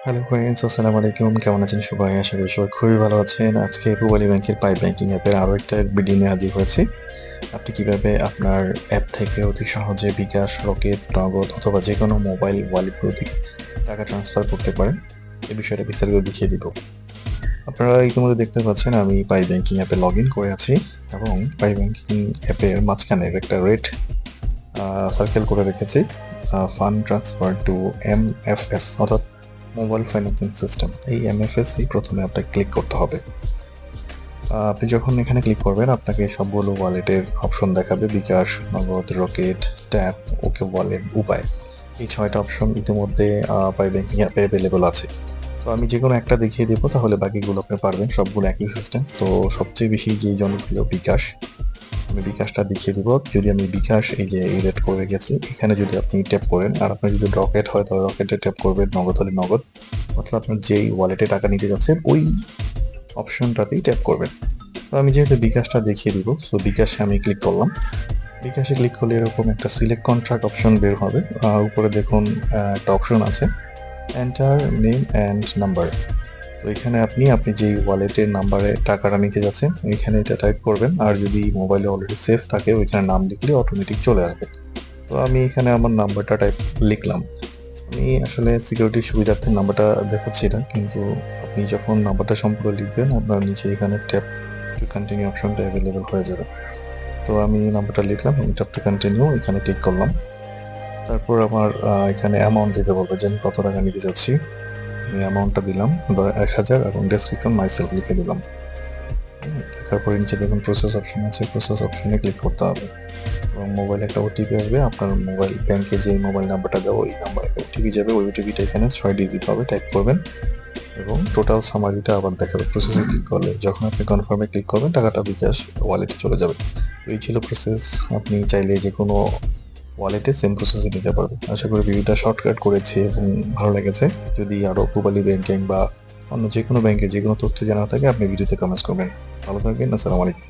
Hello friends, আসসালামু আলাইকুম। কেমন আছেন সবাই? আশা করি সবাই খুবই ভালো আছেন। আজকে পূবালী ব্যাংকের পাই ব্যাংকিং অ্যাপের আরো একটা ভিডিও নিয়ে হাজির হয়েছি। আপনি কিভাবে আপনার অ্যাপ থেকে অতি সহজে বিকাশ, রকেট, নগদ অথবা যেকোনো মোবাইল ওয়ালেটগুলো থেকে টাকা ট্রান্সফার করতে পারেন, এই বিষয়টা বিস্তারিত দেখিয়ে দিব। আপনারা ইতিমধ্যে দেখতে পাচ্ছেন আমি পাই ব্যাংকিং অ্যাপে লগইন করে আছি এবং পাই ব্যাংকিং অ্যাপের মাঝখানের একটা রেড সার্কেল করে রেখেছি। ফান্ড ট্রান্সফার টু এমএফএস অর্থাৎ মোবাইল ফাইন্যান্সিং সিস্টেম। এই এমএফএস-ই প্রথমে আপনাকে ক্লিক করতে হবে। আপনি যখন এখানে ক্লিক করবেন আপনাকে সবগুলো ওয়ালেটের অপশন দেখাবে। বিকাশ, নগদ, রকেট, ট্যাপ, ওকে ওয়ালেট, উপায়। এই ৬ টা অপশন ইতিমধ্যে পাই ব্যাংকিং অ্যাপে এভেইলেবল আছে। তো আমি যেকোনো একটা দেখিয়ে দেব, তাহলে বাকিগুলো আপনি পারবেন। সবগুলো একই সিস্টেম। তো সবচেয়ে বেশি যেই জনপ্রিয় বিকাশ। আমি বিকাশটা দেখিয়ে দিব। যদি আমি বিকাশ এই যে রেড করে রেখেছি, এখানে যদি আপনি ট্যাপ করেন, আর আপনার যদি রকেট হয় তাহলে রকেটে ট্যাপ করবেন, নগদ হলে নগদ। অর্থাৎ আপনার যেই ওয়ালেটে টাকা নিতে যাচ্ছেন ওই অপশনটাতেই ট্যাপ করবেন। তো আমি যেহেতু বিকাশটা দেখিয়ে দিব, সো বিকাশে আমি ক্লিক করলাম। বিকাশে ক্লিক করলে এরকম একটা সিলেক্ট কন্ট্রাক্ট অপশন বের হবে। উপরে দেখুন একটা অপশন আছে, এন্টার নেম অ্যান্ড নাম্বার। তো এখানে আপনি যেই ওয়ালেটের নাম্বারে টাকাটা নিতে যাচ্ছেন এখানে এটা টাইপ করবেন, আর যদি মোবাইলে অলরেডি সেভ থাকে ওইখানে নাম লিখলে অটোমেটিক চলে আসবে। তো আমি এখানে আমার নাম্বারটা লিখলাম। আমি আসলে সিকিউরিটির সুবিধার্থে নাম্বারটা দেখাচ্ছি না, কিন্তু আপনি যখন নাম্বারটা সম্পূর্ণ লিখবেন আপনার নিচে এখানে ট্যাপ টু কন্টিনিউ অপশনটা অ্যাভেলেবল হয়ে যাবে। তো আমি নাম্বারটা লিখলাম, আমি ট্যাপ টু কন্টিনিউ এখানে ক্লিক করলাম। তারপর আমার এখানে অ্যামাউন্ট দিতে বলবে যে আমি কত টাকা নিতে চাচ্ছি। আমি অ্যামাউন্টটা দিলাম ১,০০০ এবং ডেসক্রিপশন মাইসেলফ লিখে দিলাম। দেখার পরে নিচে দেখুন প্রসেস অপশন আছে, প্রসেস অপশনে ক্লিক করতে হবে এবং মোবাইলে একটা ওটিপি আসবে। আপনার মোবাইল ব্যাংকে যে মোবাইল নাম্বারটা দেওয়া ওই নাম্বারে ওটিপি যাবে। ওই ওটিপিটা এখানে ৬ ডিজিট হবে, টাইপ করবেন এবং টোটাল সামারিটা আবার দেখাবে। প্রসেসে ক্লিক করলে যখন আপনি কনফার্মে ক্লিক করবেন টাকাটা বিকাশ ওয়ালেটে চলে যাবে। তো এই ছিল প্রসেস। আপনি চাইলে যে কোনো ওয়ালেটে সেম প্রসেসে নিতে পারবেন। আশা করি ভিডিওটা শর্টকাট করেছি এবং ভালো লেগেছে। যদি আরও পূবালী ব্যাংকিং বা অন্য যেকোনো ব্যাংকের যেকোনো তথ্য জানা থাকে আপনি ভিডিওতে কমেন্টস করবেন। ভালো থাকবেন। আসসালামু আলাইকুম।